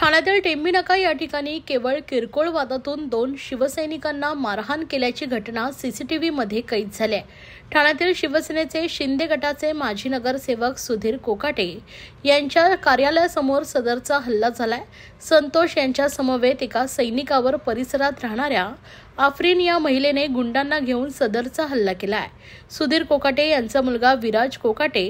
ठाण्यातील टेंबीनाका या ठिकाणी केवळ किरकोळ वादातून 2 शिवसैनिकांना मारहाण केल्याची घटना सीसीटीव्हीमध्ये कैद झाली आहे। ठाण्यातील शिवसेनेचे शिंदे गटाचे माजी नगरसेवक सुधीर कोकाटे यांच्या कार्यालयासमोर सदरचा हल्ला झालाय। संतोष यांच्या समवेत एका सैनिकावर परिसरात राहणाऱ्या आफरीन या महिलेने गुंडांना घेऊन सदरचा हल्ला केलाय। सुधीर कोकाटे यांचा मुलगा विराज कोकाटे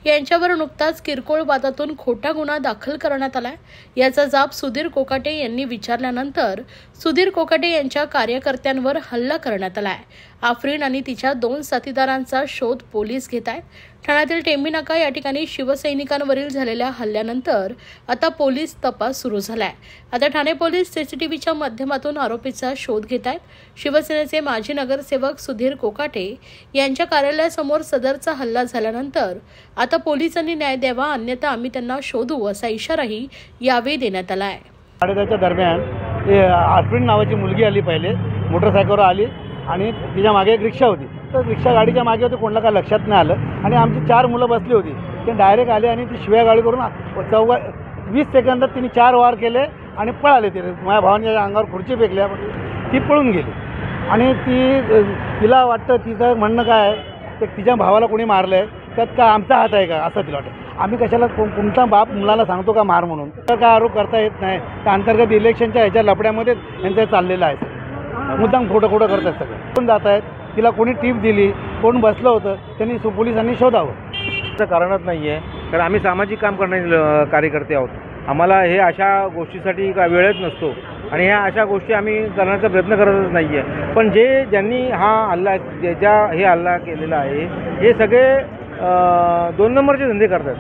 यांच्यावर नुकताच किरकोळ वादातून खोटा गुन्हा दाखल करण्यात आलाय। याचा जाब सुधीर कोकाटे यांनी विचारल्यानंतर सुधीर कोकाटे यांच्या कार्यकर्त्यांवर हल्ला करण्यात आलाय। आफरीन आणि तिच्या 2 साथीदारांचा शोध पोलीस घेत आहेत। ठाण्यातील टेंबीनाका या ठिकाणी शिवसैनिकांवरील झालेल्या हल्ल्यानंतर आता पोलीस तपास सुरू झालाय। आता ठाणे पोलीस सीसीटीव्हीच्या माध्यमातून आरोपीचा शोध घेत आहेत। शिवसेनेचे माजी नगरसेवक सुधीर कोकाटे यांच्या कार्यालयासमोर सदरचा हल्ला झाल्यानंतर आता पोलिसांनी न्याय द्यावा, अन्यथा आम्ही त्यांना शोधू असा इशाराही यावेळी देण्यात आला आहे। 8:30च्या दरम्यान आफरीन नावाची मुलगी आली, पहिले मोटरसायकलवर आली आणि तिच्या मागे एक रिक्षा होती। तर रिक्षा गाडीच्या मागे होती, कोणाला काय लक्षात नाही आलं आणि आमची 4 मुलं बसली होती। ते डायरेक्ट आले आणि ती शिव्या गाडी करून 20 सेकंदात तिने 4 वार केले आणि पळाले। ते माझ्या भावाने अंगावर खुर्ची फेकल्या, ती पळून गेली आणि तिला वाटतं तिचं म्हणणं काय आहे ते तिच्या भावाला कोणी मारलं आहे, त्यात का आमचा हात आहे का असं तिला वाटतं। आम्ही कशाला कोणता बाप मुलाला सांगतो का मार म्हणून, तर काय आरोप करता येत नाही। त्या अंतर्गत इलेक्शनच्या ह्याच्या लफड्यामध्ये यांचं चाललेलं आहे। मुद्दाम खोटं करत आहेत सगळं, कोण जात आहेत, तिला कोणी टीप दिली, कोण बसलं होतं, त्यांनी पोलिसांनी शोधावं। त्याचं कारणच नाही आहे, कारण आम्ही सामाजिक काम करणारे कार्यकर्ते आहोत। आम्हाला हे अशा गोष्टीसाठी का वेळच नसतो आणि ह्या अशा गोष्टी आम्ही करण्याचा प्रयत्न करतच नाही आहे। पण ज्यांनी हे हल्ला केलेला आहे हे सगळे 2 नंबरचे धंदे करतात।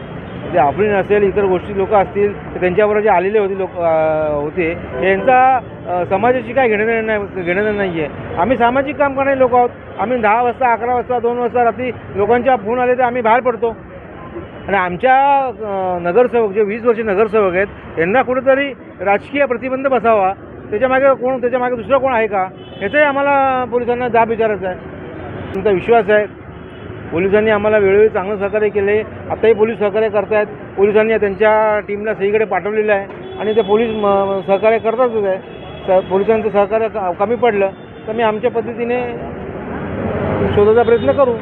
ते आफरीन असेल, इतर गोष्टी लोक असतील, तर त्यांच्याबरोबर जे आलेले होते यांचा समाजाशी काय घेणं नाही आहे। आम्ही सामाजिक काम करणारे लोक आहोत। आम्ही 10 वाजता, 11 वाजता, 2 वाजता रात्री लोकांच्या फोन आले तर आम्ही बाहेर पडतो आणि आमच्या नगरसेवक जे 20 वर्षे नगरसेवक आहेत यांना कुठेतरी राजकीय प्रतिबंध बसावा, त्याच्या मागे दुसरा कोण आहे का, याचाही आम्हाला पोलिसांना जाब विचारायचा आहे। तुमचा विश्वास आहे, पोलिसांनी आम्हाला वेळोवेळी चांगलं सहकार्य केले, आताही पोलीस सहकार्य करतायत। पोलिसांनी त्यांच्या टीमला सगळीकडे पाठवलेलं आहे आणि ते पोलीस सहकार्य करतातच आहे। पोलिसांचं सहकार्य कमी पडलं तर मी आमच्या पद्धतीने शोधायचा प्रयत्न करू।